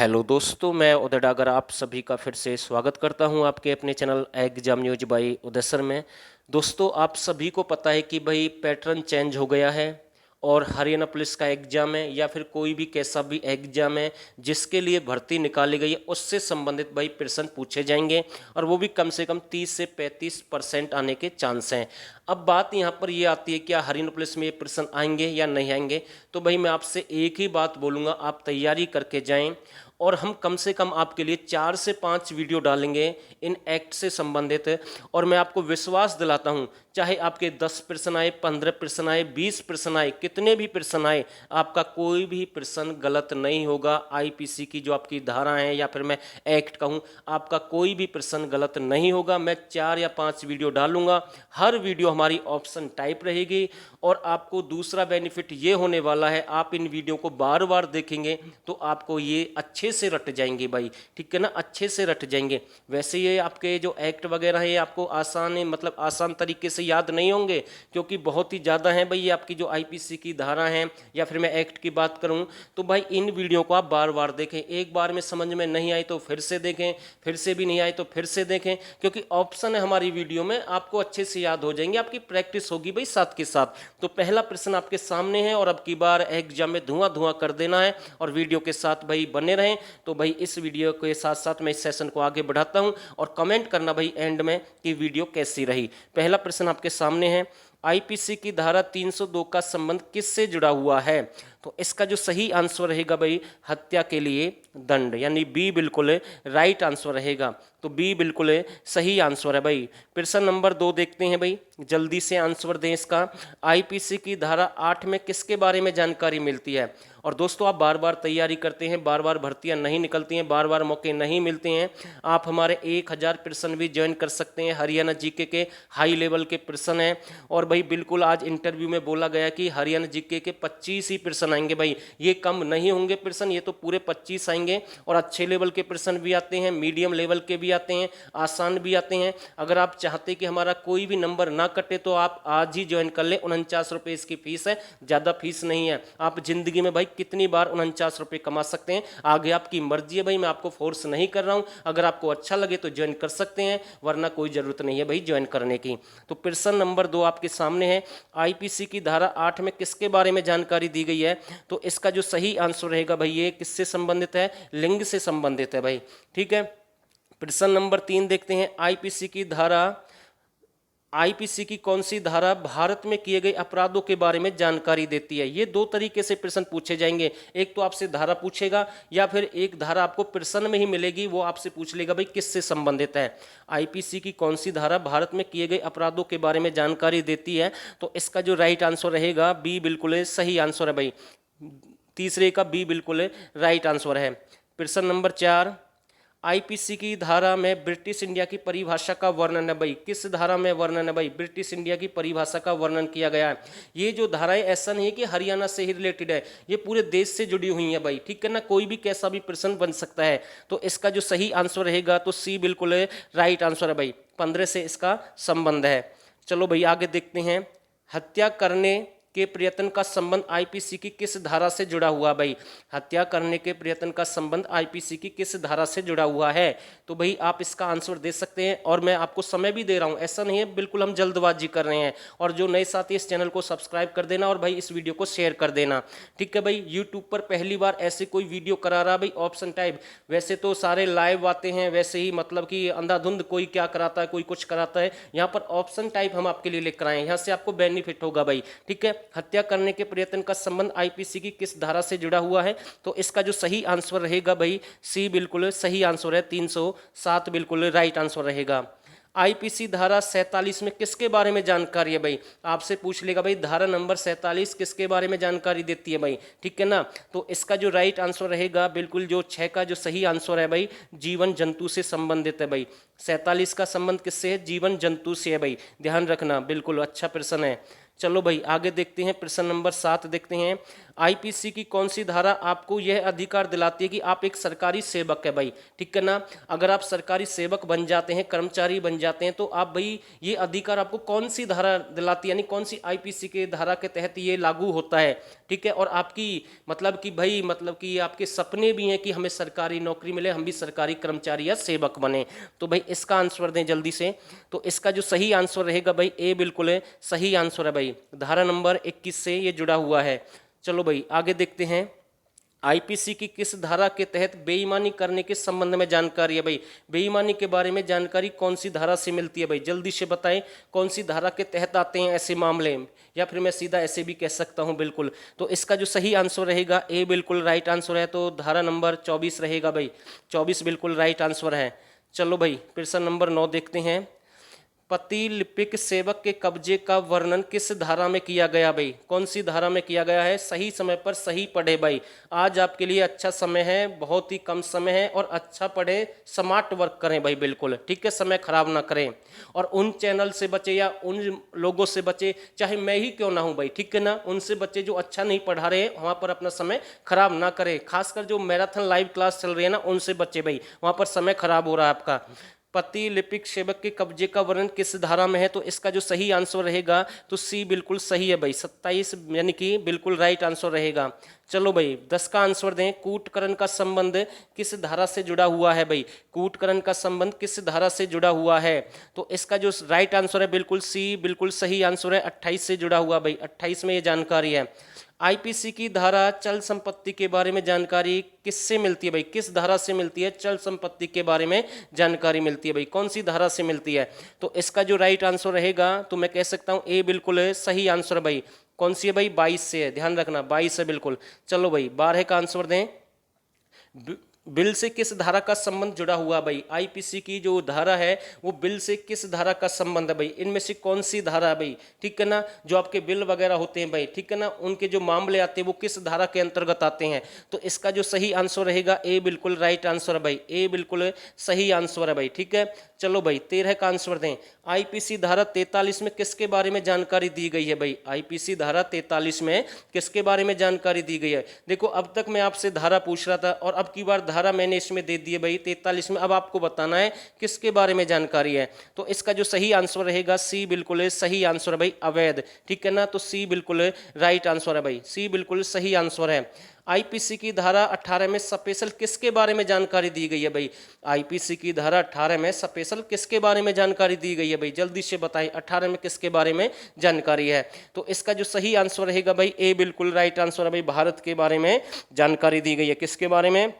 Hello दोस्तों, मैं उदय डागर आप सभी का फिर से स्वागत करता हूं आपके अपने channel exam news by Uday sir में। दोस्तों, आप सभी को पता है कि भाई पैटर्न चेंज हो गया है और हरियाणा पुलिस का एग्जाम है या फिर कोई भी कैसा भी एग्जाम है जिसके लिए भर्ती निकाली गई है उससे संबंधित भाई प्रश्न पूछे जाएंगे और वो भी कम से कम 30 से 35% आने के चांस हैं। अब बात यहाँ पर ये आती है क्या हरियाणा पुलिस में ये प्रश्न आएंगे या नहीं आएंगे। तो भाई मैं आपसे एक ही बात बोलूँगा, आप तैयारी करके जाएं और हम कम से कम आपके लिए 4 से 5 वीडियो डालेंगे इन एक्ट से संबंधित। और मैं आपको विश्वास दिलाता हूं, चाहे आपके 10 प्रश्न आए, 15 प्रश्न आए, 20 प्रश्न आए, कितने भी प्रश्न आए, आपका कोई भी प्रश्न गलत नहीं होगा। आईपीसी की जो आपकी धारा है या फिर मैं एक्ट कहूं, आपका कोई भी प्रश्न गलत नहीं होगा। मैं 4 या 5 वीडियो डालूंगा, हर वीडियो हमारी ऑप्शन टाइप रहेगी। और आपको दूसरा बेनिफिट ये होने वाला है, आप इन वीडियो को बार बार देखेंगे तो आपको ये अच्छे से रट जाएंगे भाई, ठीक है ना, अच्छे से रट जाएंगे। वैसे ये आपके जो एक्ट वगैरह है आपको आसान मतलब आसान तरीके से याद नहीं होंगे क्योंकि बहुत ही ज़्यादा हैं भाई ये आपकी जो आईपीसी की धारा हैं या फिर मैं एक्ट की बात करूं तो भाई इन वीडियो को आप बार बार देखें। एक बार में समझ में नहीं आई तो फिर से देखें, फिर से भी नहीं आई तो फिर से देखें, क्योंकि ऑप्शन है हमारी वीडियो में, आपको अच्छे से याद हो जाएंगे, आपकी प्रैक्टिस होगी भाई साथ के साथ। तो पहला प्रश्न आपके सामने है और अब की बार एग्जाम में धुआं धुआं कर देना है और वीडियो के साथ भाई बने रहें। तो भाई इस वीडियो के साथ साथ मैं इस सेशन को आगे बढ़ाता हूं और कमेंट करना भाई एंड में कि वीडियो कैसी रही। पहला प्रश्न आपके सामने है, आईपीसी की धारा 302 का संबंध किससे जुड़ा हुआ है। तो इसका जो सही आंसर रहेगा भाई हत्या के लिए दंड, यानी बी बिल्कुल राइट आंसर रहेगा। तो बी बिल्कुल सही आंसर है भाई। प्रश्न नंबर 2 देखते हैं भाई, जल्दी से आंसर दें इसका। आईपीसी की धारा 8 में किसके बारे में जानकारी मिलती है। और दोस्तों आप बार बार तैयारी करते हैं, बार बार भर्तियां नहीं निकलती हैं, बार बार मौके नहीं मिलते हैं, आप हमारे 1000 प्रश्न भी ज्वाइन कर सकते हैं। हरियाणा जीके के हाई लेवल के प्रश्न हैं और भाई बिल्कुल आज इंटरव्यू में बोला गया कि हरियाणा जीके के 25 ही प्रश्न आएंगे भाई, ये कम नहीं होंगे प्रश्न, ये तो पूरे 25 आएंगे। और अच्छे लेवल के प्रश्न भी आते हैं, मीडियम लेवल के भी आते हैं, आसान भी आते हैं। अगर आप चाहते कि हमारा कोई भी नंबर ना कटे तो आप आज ही ज्वाइन कर लें। 49 रुपये इसकी फीस है, ज़्यादा फीस नहीं है। आप जिंदगी में भाई कितनी बार 49 रुपये कमा सकते हैं, आगे आपकी मर्जी है भाई, मैं आपको फोर्स नहीं कर रहा हूं। अगर आपको अच्छा लगे तो ज्वाइन कर सकते हैं, वरना कोई ज़रूरत नहीं है भाई ज्वाइन करने की। तो प्रश्न नंबर 2 आपके सामने है, आईपीसी की धारा 8 में किसके बारे में जानकारी दी गई है। तो इसका जो सही आंसर रहेगा भाई ये किससे संबंधित है, लिंग से संबंधित है भाई, ठीक है। प्रश्न नंबर 3 देखते हैं, आईपीसी की कौन सी धारा भारत में किए गए अपराधों के बारे में जानकारी देती है। ये दो तरीके से प्रश्न पूछे जाएंगे, एक तो आपसे धारा पूछेगा या फिर एक धारा आपको प्रश्न में ही मिलेगी, वो आपसे पूछ लेगा भाई किससे संबंधित है। आईपीसी की कौन सी धारा भारत में किए गए अपराधों के बारे में जानकारी देती है। तो इसका जो राइट आंसर रहेगा बी बिल्कुल सही आंसर है भाई, तीसरे का बी बिल्कुल राइट आंसर है। प्रश्न नंबर 4, आईपीसी की धारा में ब्रिटिश इंडिया की परिभाषा का वर्णन है भाई, किस धारा में वर्णन है भाई, ब्रिटिश इंडिया की परिभाषा का वर्णन किया गया है। ये जो धाराएं ऐसा नहीं है कि हरियाणा से ही रिलेटेड है, ये पूरे देश से जुड़ी हुई है भाई, ठीक है ना, कोई भी कैसा भी प्रश्न बन सकता है। तो इसका जो सही आंसर रहेगा तो सी बिल्कुल राइट आंसर है भाई, 15 से इसका संबंध है। चलो भाई आगे देखते हैं, हत्या करने के प्रयत्न का संबंध आईपीसी की किस धारा से जुड़ा हुआ भाई। हत्या करने के प्रयत्न का संबंध आईपीसी की किस धारा से जुड़ा हुआ है। तो भाई आप इसका आंसर दे सकते हैं और मैं आपको समय भी दे रहा हूं, ऐसा नहीं है बिल्कुल हम जल्दबाजी कर रहे हैं। और जो नए साथी इस चैनल को सब्सक्राइब कर देना और भाई इस वीडियो को शेयर कर देना, ठीक है भाई। यूट्यूब पर पहली बार ऐसे कोई वीडियो करा रहा भाई ऑप्शन टाइप, वैसे तो सारे लाइव आते हैं, वैसे ही मतलब कि अंधाधुंध कोई क्या कराता है कोई कुछ कराता है, यहाँ पर ऑप्शन टाइप हम आपके लिए लेकर आए हैं, यहाँ से आपको बेनिफिट होगा भाई, ठीक है। हत्या करने के प्रयत्न का संबंध आईपीसी की किस धारा से जुड़ा हुआ है। तो इसका जो सही आंसर रहेगा भाई सी बिल्कुल सही आंसर है, 307 बिल्कुल राइट आंसर रहेगा। आईपीसी धारा 47 में किसके बारे में जानकारी है भाई, आपसे पूछ लेगा भाई धारा नंबर 47 किसके बारे में जानकारी देती है भाई, ठीक है ना। तो इसका जो राइट आंसर रहेगा बिल्कुल जो 6 का जो सही आंसर है भाई, जीवन जंतु से संबंधित है भाई। 47 का संबंध किससे है, जीवन जंतु से है भाई, ध्यान रखना, बिल्कुल अच्छा प्रश्न है। चलो भाई आगे देखते हैं, प्रश्न नंबर 7 देखते हैं, आईपीसी की कौन सी धारा आपको यह अधिकार दिलाती है कि आप एक सरकारी सेवक है भाई, ठीक है ना। अगर आप सरकारी सेवक बन जाते हैं, कर्मचारी बन जाते हैं, तो आप भाई ये अधिकार आपको कौन सी धारा दिलाती है, यानी कौन सी आईपीसी के धारा के तहत ये लागू होता है, ठीक है। और आपकी मतलब कि भाई मतलब कि आपके सपने भी हैं कि हमें सरकारी नौकरी मिले, हम भी सरकारी कर्मचारी या सेवक बने। तो भाई इसका आंसर दें जल्दी से। तो इसका जो सही आंसर रहेगा भाई ए बिल्कुल है सही आंसर है भाई, धारा नंबर 21 से ये जुड़ा हुआ है। चलो भाई आगे देखते हैं। आईपीसी की किस धारा के तहत बेईमानी करने के संबंध में जानकारी है भाई, बेईमानी के बारे में जानकारी कौन सी धारा से मिलती है भाई, जल्दी से बताएं कौन सी धारा के तहत आते हैं ऐसे मामले, या फिर मैं सीधा ऐसे भी कह सकता हूं बिल्कुल। तो इसका जो सही आंसर रहेगा ए बिल्कुल राइट आंसर है, तो धारा नंबर 24 रहेगा भाई, 24 बिल्कुल राइट आंसर है। चलो भाई प्रश्न नंबर 9 देखते हैं। प्रतिलिपिक सेवक के कब्जे का वर्णन किस धारा में किया गया भाई, कौन सी धारा में किया गया है, सही समय पर सही पढ़े भाई, आज आपके लिए अच्छा समय है, बहुत ही कम समय है, और अच्छा पढ़े, स्मार्ट वर्क करें भाई बिल्कुल, ठीक है, समय खराब ना करें। और उन चैनल से बचे या उन लोगों से बचे, चाहे मैं ही क्यों ना हूं भाई, ठीक है ना, उनसे बचे जो अच्छा नहीं पढ़ा रहे हैं, वहां पर अपना समय खराब ना करें। खासकर जो मैराथन लाइव क्लास चल रही है ना, उनसे बचे भाई, वहां पर समय खराब हो रहा है आपका। प्रतिलिपिक सेवक के कब्जे का वर्णन किस धारा में है, तो इसका जो सही आंसर रहेगा तो सी बिल्कुल सही है भाई, 27 यानी कि बिल्कुल राइट आंसर रहेगा। चलो भाई 10 का आंसर दें। कूटकरण का संबंध किस धारा से जुड़ा हुआ है भाई, कूटकरण का संबंध किस धारा से जुड़ा हुआ है, तो इसका जो राइट आंसर है बिल्कुल सी बिल्कुल सही आंसर है, 28 से जुड़ा हुआ भाई, 28 में ये जानकारी है। आईपीसी की धारा चल संपत्ति के बारे में जानकारी किससे मिलती है भाई, किस धारा से मिलती है, चल संपत्ति के बारे में जानकारी मिलती है भाई, कौन सी धारा से मिलती है, तो इसका जो राइट आंसर रहेगा तो मैं कह सकता हूं ए बिल्कुल है सही आंसर भाई। कौन सी है भाई, 22 से है, ध्यान रखना 22 है बिल्कुल। चलो भाई 12 का आंसर दें। बिल से किस धारा का संबंध जुड़ा हुआ भाई, आईपीसी की जो धारा है वो बिल से किस धारा का संबंध है भाई, इनमें से कौन सी धारा है भाई, ठीक है ना, जो आपके बिल वगैरह होते हैं भाई, ठीक है ना, उनके जो मामले आते हैं वो किस धारा के अंतर्गत आते हैं, तो इसका जो सही आंसर रहेगा ए बिल्कुल राइट आंसर है भाई, ए बिल्कुल सही आंसर है भाई, ठीक है। चलो भाई 13 का आंसर दें। आईपीसी धारा 43 में किसके बारे में जानकारी दी गई है भाई, आईपीसी धारा 43 में किसके बारे में जानकारी दी गई है। देखो अब तक मैं आपसे धारा पूछ रहा था और अब की बार धारा मैंने इसमें दे दी है भाई 43 में, अब आपको बताना है किसके बारे में जानकारी है, तो इसका जो सही आंसर रहेगा सी बिल्कुल सही आंसर है भाई, अवैध, ठीक है ना, तो सी बिल्कुल राइट आंसर है भाई, सी बिल्कुल सही आंसर है। आईपीसी की धारा 18 में स्पेशल किसके बारे में जानकारी दी गई है भाई, आईपीसी की धारा 18 में स्पेशल किसके बारे में जानकारी दी गई है भाई, जल्दी से बताएं 18 में किसके बारे में जानकारी है, तो इसका जो सही आंसर रहेगा भाई ए बिल्कुल राइट आंसर है भाई, भारत के बारे में जानकारी दी गई है, किसके बारे में,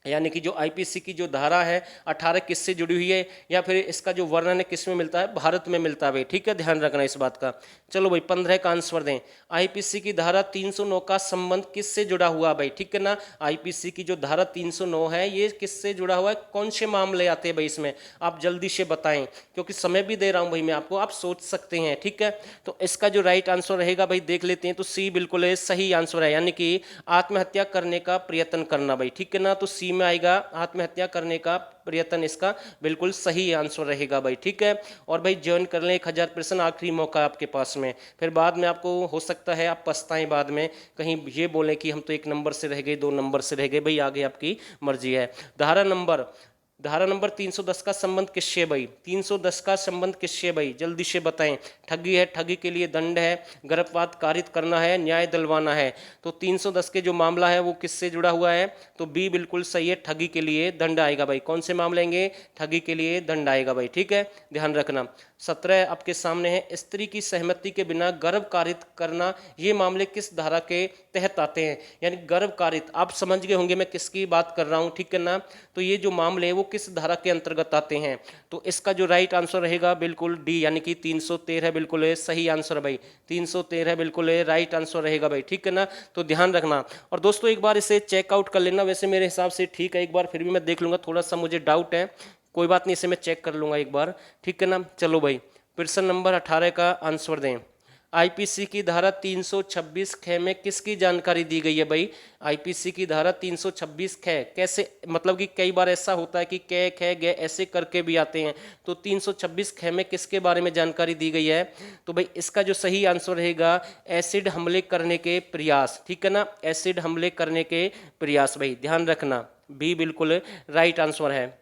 यानी कि जो आईपीसी की जो धारा है 18 किससे जुड़ी हुई है, या फिर इसका जो वर्णन है किस में मिलता है, भारत में मिलता है भाई, ठीक है, ध्यान रखना इस बात का। चलो भाई 15 का आंसर दें। आईपीसी की धारा 309 का संबंध किससे जुड़ा हुआ भाई, ठीक है ना, आईपीसी की जो धारा 309 है ये किससे जुड़ा हुआ है, कौन से मामले आते हैं भाई इसमें, आप जल्दी से बताएं, क्योंकि समय भी दे रहा हूं भाई मैं आपको, आप सोच सकते हैं, ठीक है। तो इसका जो राइट आंसर रहेगा भाई देख लेते हैं, तो सी बिल्कुल सही आंसर है, यानी कि आत्महत्या करने का प्रयत्न करना भाई, ठीक है ना, तो सी में आएगा आत्महत्या करने का प्रयत्न, इसका बिल्कुल सही आंसर रहेगा भाई, ठीक है। और भाई ज्वाइन कर लें, 1000 प्रश्न आखिरी मौका आपके पास में, फिर बाद में आपको हो सकता है आप पछताएं बाद में, कहीं ये बोलें कि हम तो 1 नंबर से रह गए, 2 नंबर से रह गए, भाई आगे आपकी मर्जी है। धारा नंबर 310 का संबंध किससे भाई, 310 का संबंध किससे भाई, जल्दी से बताएं। ठगी है, ठगी के लिए दंड है, गर्भपात कारित करना है, न्याय दिलवाना है, तो 310 के जो मामला है वो किससे जुड़ा हुआ है, तो बी बिल्कुल सही है, ठगी के लिए दंड आएगा भाई, कौन से मामले आएंगे, ठगी के लिए दंड आएगा भाई, ठीक है, ध्यान रखना। 17 आपके सामने है। स्त्री की सहमति के बिना गर्भ कारित करना, ये मामले किस धारा के तहत आते हैं, यानी गर्भ कारित, आप समझ गए होंगे मैं किसकी बात कर रहा हूं, ठीक है ना, तो ये जो मामले हैं वो किस धारा के अंतर्गत आते हैं, तो इसका जो राइट आंसर रहेगा बिल्कुल डी, यानी कि 313 बिल्कुल सही आंसर भाई, 313 बिल्कुल राइट आंसर रहेगा भाई, ठीक है ना, तो ध्यान रखना। और दोस्तों एक बार इसे चेकआउट कर लेना, वैसे मेरे हिसाब से ठीक है, एक बार फिर भी मैं देख लूंगा, थोड़ा सा मुझे डाउट है, कोई बात नहीं, इसे मैं चेक कर लूंगा एक बार, ठीक है ना। चलो भाई प्रश्न नंबर 18 का आंसर दें। आईपीसी की धारा 326 ख में किसकी जानकारी दी गई है भाई? आईपीसी की धारा 326 ख कैसे, मतलब कि कई बार ऐसा होता है कि कै ख ग ऐसे करके भी आते हैं, तो 326 ख में किसके बारे में जानकारी दी गई है? तो भाई इसका जो सही आंसर रहेगा एसिड हमले करने के प्रयास, ठीक है ना, एसिड हमले करने के प्रयास, भाई ध्यान रखना बी बिल्कुल राइट आंसर है।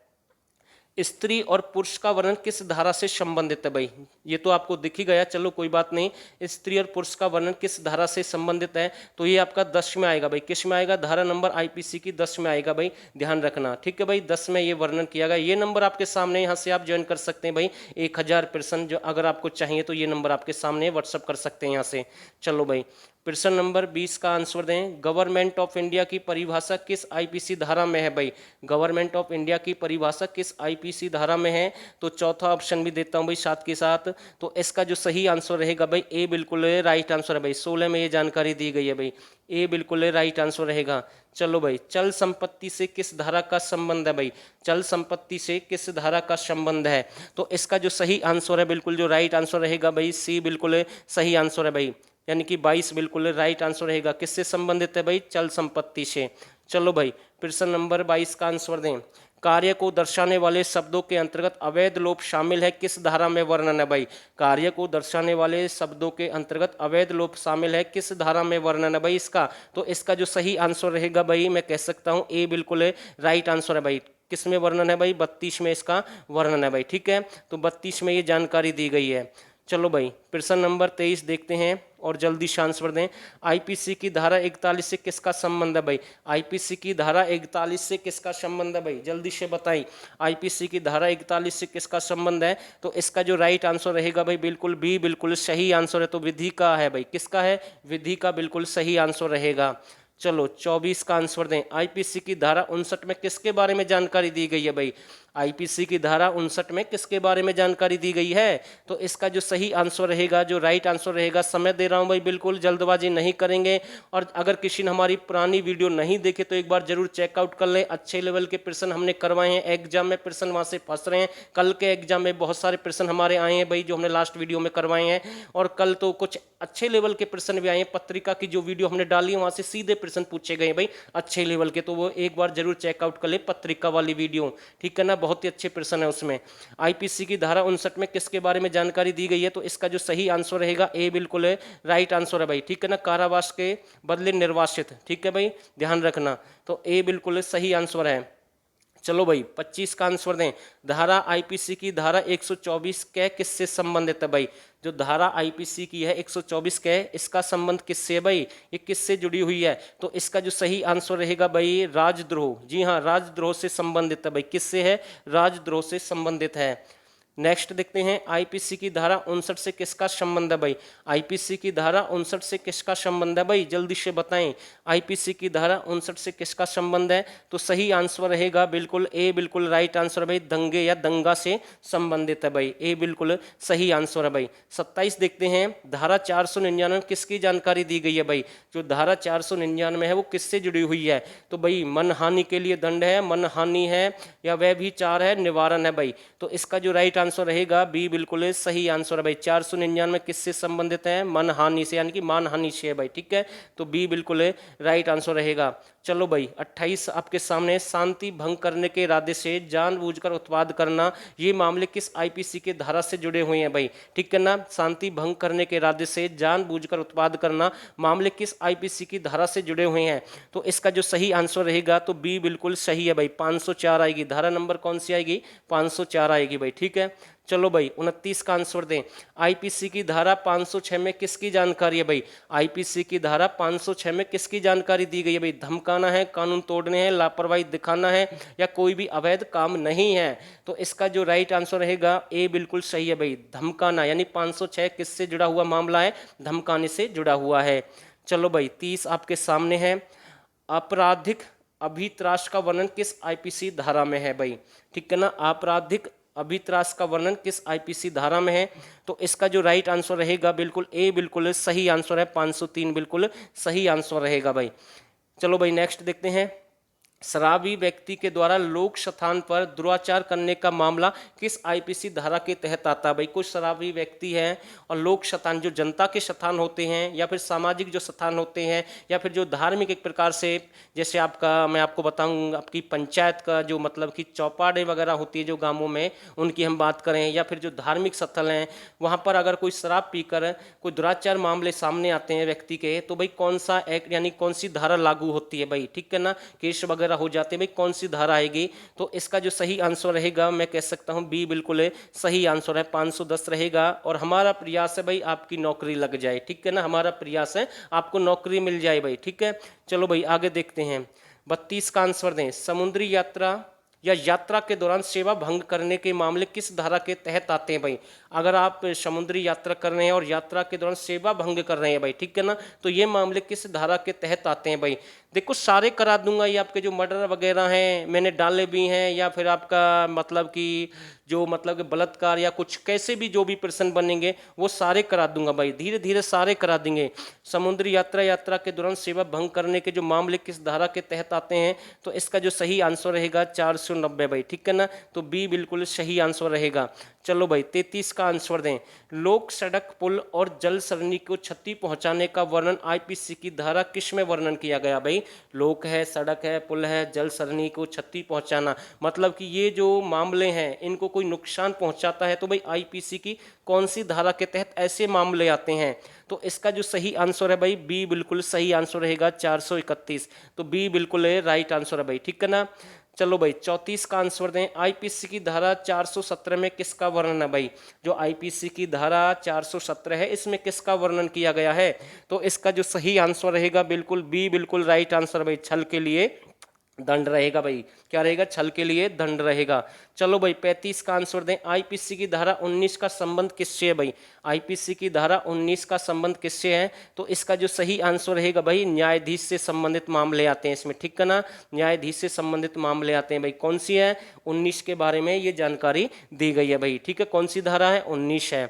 स्त्री और पुरुष का वर्णन किस धारा से संबंधित है भाई? ये तो आपको दिख ही गया, चलो कोई बात नहीं। स्त्री और पुरुष का वर्णन किस धारा से संबंधित है? तो ये आपका 10 में आएगा भाई। किस में आएगा? धारा नंबर आईपीसी की 10 में आएगा भाई, ध्यान रखना, ठीक है भाई। 10 में ये वर्णन किया गया। ये नंबर आपके सामने, यहाँ से आप ज्वाइन कर सकते हैं भाई। 1000% जो अगर आपको चाहिए तो ये नंबर आपके सामने व्हाट्सअप कर सकते हैं यहाँ से। चलो भाई, प्रश्न नंबर 20 का आंसर दें। गवर्नमेंट ऑफ इंडिया की परिभाषा किस आईपीसी धारा में है भाई? गवर्नमेंट ऑफ इंडिया की परिभाषा किस आईपीसी धारा में है? तो चौथा ऑप्शन भी देता हूं भाई साथ के साथ। तो इसका जो सही आंसर रहेगा भाई ए बिल्कुल राइट आंसर है भाई। 16 में ये जानकारी दी गई है भाई, ए बिल्कुल राइट आंसर रहेगा। चलो भाई, चल संपत्ति से किस धारा का संबंध है भाई? चल संपत्ति से किस धारा का संबंध है? तो इसका जो सही आंसर है बिल्कुल जो राइट आंसर रहेगा भाई सी बिल्कुल सही आंसर है भाई, यानी कि 22 बिल्कुल राइट आंसर रहेगा। किससे संबंधित है भाई? चल संपत्ति से। चलो भाई, प्रश्न नंबर 22 का आंसर दें। कार्य को दर्शाने वाले शब्दों के अंतर्गत अवैध लोप शामिल है किस धारा में वर्णन है भाई? कार्य को दर्शाने वाले शब्दों के अंतर्गत अवैध लोप शामिल है किस धारा में वर्णन है भाई इसका? तो इसका जो सही आंसर रहेगा भाई, मैं कह सकता हूँ ए बिल्कुल राइट आंसर है भाई। किस में वर्णन है भाई? 32 में इसका वर्णन है भाई, ठीक है। तो 32 में ये जानकारी दी गई है। चलो भाई, प्रश्न नंबर 23 देखते हैं और जल्दी से आंसर दें। आईपीसी की धारा 41 से किसका संबंध है भाई? आईपीसी की धारा 41 से किसका संबंध है भाई? जल्दी से बताएं, आईपीसी की धारा 41 से किसका संबंध है? तो इसका जो राइट आंसर रहेगा भाई बिल्कुल बी बिल्कुल सही आंसर है। तो विधि का है भाई, किसका है? विधि का बिल्कुल सही आंसर रहेगा। चलो 24 का आंसर दें। आईपीसी की धारा 59 में किसके बारे में जानकारी दी गई है भाई? आईपीसी की धारा 59 में किसके बारे में जानकारी दी गई है? तो इसका जो सही आंसर रहेगा, जो राइट आंसर रहेगा, समय दे रहा हूं भाई, बिल्कुल जल्दबाजी नहीं करेंगे। और अगर किसी ने हमारी पुरानी वीडियो नहीं देखे तो एक बार जरूर चेकआउट कर लें। अच्छे लेवल के प्रश्न हमने करवाए हैं, एग्जाम में प्रश्न वहां से फंस रहे हैं। कल के एग्जाम में बहुत सारे प्रश्न हमारे आए हैं भाई, जो हमने लास्ट वीडियो में करवाए हैं। और कल तो कुछ अच्छे लेवल के प्रश्न भी आए हैं। पत्रिका की जो वीडियो हमने डाली है वहां से सीधे प्रश्न पूछे गए भाई, अच्छे लेवल के। तो वो एक बार जरूर चेकआउट कर ले पत्रिका वाली वीडियो, ठीक है ना, बहुत ही अच्छे प्रश्न है उसमें। आईपीसी की धारा 59 में किसके बारे में जानकारी दी गई है? तो इसका जो सही आंसर रहेगा ए बिल्कुल है राइट आंसर है भाई, ठीक है ना, कारावास के बदले निर्वासित, ठीक है भाई, ध्यान रखना। तो ए बिल्कुल सही आंसर है। चलो भाई 25 का आंसर दें। धारा आईपीसी की धारा 124 के किससे संबंधित है भाई? जो धारा आईपीसी की है 124 के, इसका संबंध किससे है भाई? ये किससे जुड़ी हुई है? तो इसका जो सही आंसर रहेगा भाई राजद्रोह, जी हाँ, राजद्रोह से संबंधित है भाई। किससे है? राजद्रोह से संबंधित है। नेक्स्ट देखते हैं, आईपीसी की धारा 59 से किसका संबंध है भाई? आईपीसी की धारा 59 से किसका संबंध है भाई? जल्दी से बताएं, आईपीसी की धारा 59 से किसका संबंध है? तो सही आंसर रहेगा बिल्कुल ए बिल्कुल राइट आंसर भाई, दंगे या दंगा से संबंधित है भाई, ए बिल्कुल सही आंसर है भाई। 27 देखते हैं, धारा 499 किसकी जानकारी दी गई है भाई? जो धारा 499 है वो किससे जुड़ी हुई है? तो भाई मनहानि के लिए दंड है, मनहानि है, या व्यभिचार है, निवारण है भाई। तो इसका जो राइट आंसर रहेगा बी बिल्कुल सही आंसर है भाई। 499 किससे संबंधित है? मनहानि से, यानी कि मानहानि से है भाई, ठीक है। तो बी बिल्कुल राइट आंसर रहेगा। चलो भाई 28 आपके सामने, शांति भंग करने के इरादे से जानबूझकर उत्पाद करना, ये मामले किस आईपीसी के धारा से जुड़े हुए हैं भाई? ठीक है ना, शांति भंग करने के इरादे से जानबूझकर उत्पाद करना मामले किस आईपीसी की धारा से जुड़े हुए हैं? तो इसका जो सही आंसर रहेगा तो बी बिल्कुल सही है भाई, 504 आएगी। धारा नंबर कौन सी आएगी? 504 आएगी भाई, ठीक है। चलो भाई 29 का आंसर दें। आईपीसी की धारा 506 में किसकी जानकारी है भाई? आईपीसी की धारा 506 में किसकी जानकारी दी गई है भाई? धमकाना है, कानून तोड़ने हैं, लापरवाही दिखाना है, या कोई भी अवैध काम नहीं है? तो इसका जो राइट आंसर रहेगा ए बिल्कुल सही है भाई, धमकाना, यानी 506 किससे जुड़ा हुआ मामला है? धमकाने से जुड़ा हुआ है। चलो भाई 30 आपके सामने है। आपराधिक अभित्राष का वर्णन किस आईपीसी धारा में है भाई? ठीक है ना, आपराधिक अभित्राष का वर्णन किस आईपीसी धारा में है? तो इसका जो राइट आंसर रहेगा बिल्कुल ए बिल्कुल सही आंसर है, 503 बिल्कुल सही आंसर रहेगा भाई। चलो भाई नेक्स्ट देखते हैं, शराबी व्यक्ति के द्वारा लोक स्थान पर दुराचार करने का मामला किस आईपीसी धारा के तहत आता है? भाई कुछ शराबी व्यक्ति हैं और लोक स्थान जो जनता के स्थान होते हैं या फिर सामाजिक जो स्थान होते हैं या फिर जो धार्मिक एक प्रकार से, जैसे आपका मैं आपको बताऊं आपकी पंचायत का जो मतलब कि चौपाड़े वगैरह होती है जो गांवों में, उनकी हम बात करें, या फिर जो धार्मिक स्थल हैं वहाँ पर अगर कोई शराब पीकर कोई दुराचार मामले सामने आते हैं व्यक्ति के, तो भाई कौन सा एक्ट यानी कौन सी धारा लागू होती है भाई, ठीक है ना, केस वगैरह हो जाते हैं भाई, कौन सी धारा आएगी? तो इसका जो सही आंसर रहेगा मैं कह सकता हूं बी बिल्कुल सही आंसर है, 510 रहेगा। और हमारा प्रयास है भाई आपकी नौकरी लग जाए, ठीक है ना, हमारा प्रयास है आपको नौकरी मिल जाए भाई, ठीक है। चलो भाई आगे देखते हैं, 32 का आंसर दें। समुद्री यात्रा या यात्रा के दौरान सेवा भंग करने के मामले किस धारा के तहत आते हैं भाई? अगर आप समुद्री यात्रा कर रहे हैं और यात्रा के दौरान सेवा भंग कर रहे हैं भाई, ठीक है ना, तो ये मामले किस धारा के तहत आते हैं भाई? देखो सारे करा दूंगा, ये आपके जो मर्डर वगैरह हैं मैंने डाले भी हैं, या फिर आपका मतलब कि जो मतलब कि बलात्कार या कुछ कैसे भी जो भी प्रश्न बनेंगे वो सारे करा दूंगा भाई, धीरे धीरे सारे करा देंगे। समुद्री यात्रा के दौरान सेवा भंग करने के जो मामले किस धारा के तहत आते हैं, तो इसका जो सही आंसर रहेगा 490 भाई, ठीक है ना, तो बी बिल्कुल सही आंसर रहेगा। चलो भाई 33 का आंसर दें। लोक, सड़क, पुल और जल सरणी को क्षति पहुंचाने का वर्णन आईपीसी की धारा किस में वर्णन किया गया भाई? लोक है, सड़क है, पुल है, जल सरणी को क्षति पहुंचाना, मतलब कि ये जो मामले हैं इनको कोई नुकसान पहुंचाता है तो भाई आईपीसी की कौन सी धारा के तहत ऐसे मामले आते हैं? तो इसका जो सही आंसर है भाई बी बिल्कुल सही आंसर रहेगा 431, तो बी बिल्कुल राइट आंसर है भाई, ठीक है ना। चलो भाई 34 का आंसर दें। आईपीसी की धारा 417 में किसका वर्णन है भाई? जो आईपीसी की धारा 417 है इसमें किसका वर्णन किया गया है? तो इसका जो सही आंसर रहेगा बिल्कुल बी बिल्कुल राइट आंसर भाई, छल के लिए दंड रहेगा भाई, क्या रहेगा? छल के लिए दंड रहेगा। चलो भाई 35 का आंसर दें। आईपीसी की धारा 19 का संबंध किससे है भाई? आईपीसी की धारा 19 का संबंध किससे है? तो इसका जो सही आंसर रहेगा भाई न्यायाधीश से संबंधित मामले आते हैं इसमें, ठीक है ना, न्यायाधीश से संबंधित मामले आते हैं भाई। कौन सी है? 19 के बारे में ये जानकारी दी गई है भाई, ठीक है, कौन सी धारा है? 19 है।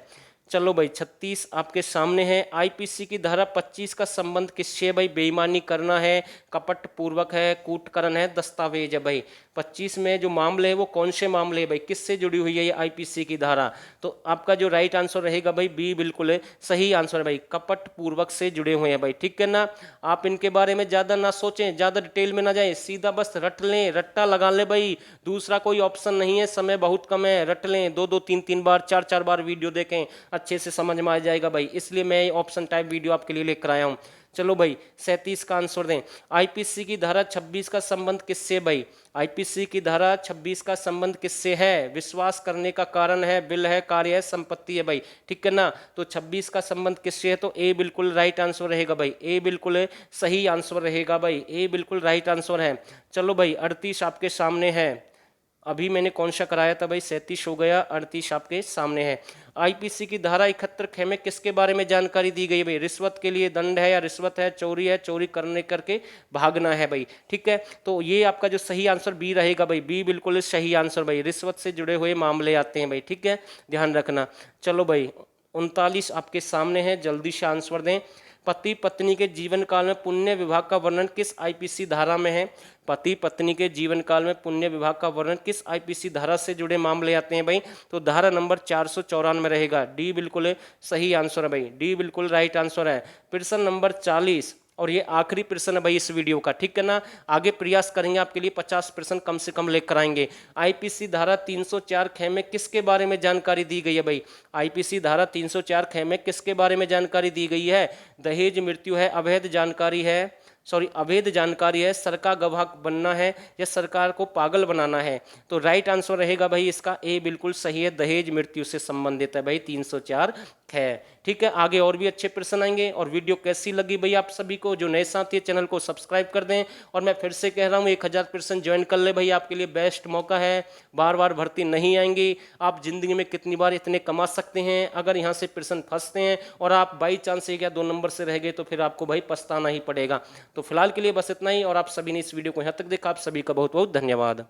चलो भाई 36 आपके सामने है। आईपीसी की धारा 25 का संबंध किससे है भाई? बेईमानी करना है, कपट पूर्वक है, कूटकरण है, दस्तावेज है भाई। 25 में जो मामले है वो कौन से मामले है भाई? किससे जुड़ी हुई है ये आईपीसी की धारा? तो आपका जो राइट आंसर रहेगा भाई बी बिल्कुल है सही आंसर है भाई, कपट पूर्वक से जुड़े हुए हैं भाई, ठीक है ना। आप इनके बारे में ज्यादा ना सोचें, ज्यादा डिटेल में ना जाएं, सीधा बस रट लें, रट्टा लगा ले भाई, दूसरा कोई ऑप्शन नहीं है, समय बहुत कम है, रट लें, 2 2 3 3 बार 4 4 बार वीडियो देखें, अच्छे से समझ में आ जाएगा भाई, इसलिए मैं ऑप्शन टाइप वीडियो आपके लिए लेकर आया हूं। चलो भाई 37 का आंसर दें। आईपीसी की धारा 26 का संबंध किससे भाई? आईपीसी की धारा 26 का संबंध किससे है? विश्वास करने का कारण है, बिल है, कार्य है, संपत्ति है भाई, ठीक है ना। तो 26 का संबंध किससे है? तो ए बिल्कुल राइट आंसर रहेगा भाई, ए बिल्कुल सही आंसर रहेगा भाई, ए बिल्कुल राइट आंसर है। चलो भाई 38 आपके सामने है। अभी मैंने कौन सा कराया था भाई? 37 हो गया, 38 आपके सामने है। आईपीसी की धारा 71 ख में किसके बारे में जानकारी दी गई भाई? रिश्वत के लिए दंड है या रिश्वत है चोरी करने करके भागना है भाई, ठीक है। तो ये आपका जो सही आंसर बी रहेगा भाई, बी बिल्कुल सही आंसर भाई, रिश्वत से जुड़े हुए मामले आते हैं भाई, ठीक है, ध्यान रखना। चलो भाई 39 आपके सामने है, जल्दी से आंसर दें। पति पत्नी के जीवन काल में पुण्य विवाह का वर्णन किस आईपीसी धारा में है? पति पत्नी के जीवन काल में पुण्य विवाह का वर्णन किस आईपीसी धारा से जुड़े मामले आते हैं भाई? तो धारा नंबर 494 रहेगा, डी बिल्कुल सही आंसर है भाई, डी बिल्कुल राइट आंसर है। प्रश्न नंबर 40 और ये आखिरी प्रश्न है भाई इस वीडियो का, ठीक है ना। आगे प्रयास करेंगे आपके लिए 50 प्रश्न कम से कम लेकर आएंगे। आईपीसी धारा 304 ख में किसके बारे में जानकारी दी गई है भाई? आईपीसी धारा 304 ख में किसके बारे में जानकारी दी गई है? दहेज मृत्यु है, अवैध जानकारी है, सरकार गवाह बनना है या सरकार को पागल बनाना है? तो राइट आंसर रहेगा भाई इसका ए बिल्कुल सही है, दहेज मृत्यु से संबंधित है भाई 304 है, ठीक है। आगे और भी अच्छे प्रश्न आएंगे। और वीडियो कैसी लगी भाई आप सभी को? जो नए साथी है चैनल को सब्सक्राइब कर दें। और मैं फिर से कह रहा हूँ 1000% ज्वाइन कर ले भाई, आपके लिए बेस्ट मौका है, बार बार भर्ती नहीं आएंगी। आप जिंदगी में कितनी बार इतने कमा सकते हैं? अगर यहाँ से प्रश्न फंसते हैं और आप बाई चांस 1 या 2 नंबर से रह गए तो फिर आपको भाई पछताना ही पड़ेगा। तो फिलहाल के लिए बस इतना ही, और आप सभी ने इस वीडियो को यहाँ तक देखा, आप सभी का बहुत बहुत धन्यवाद।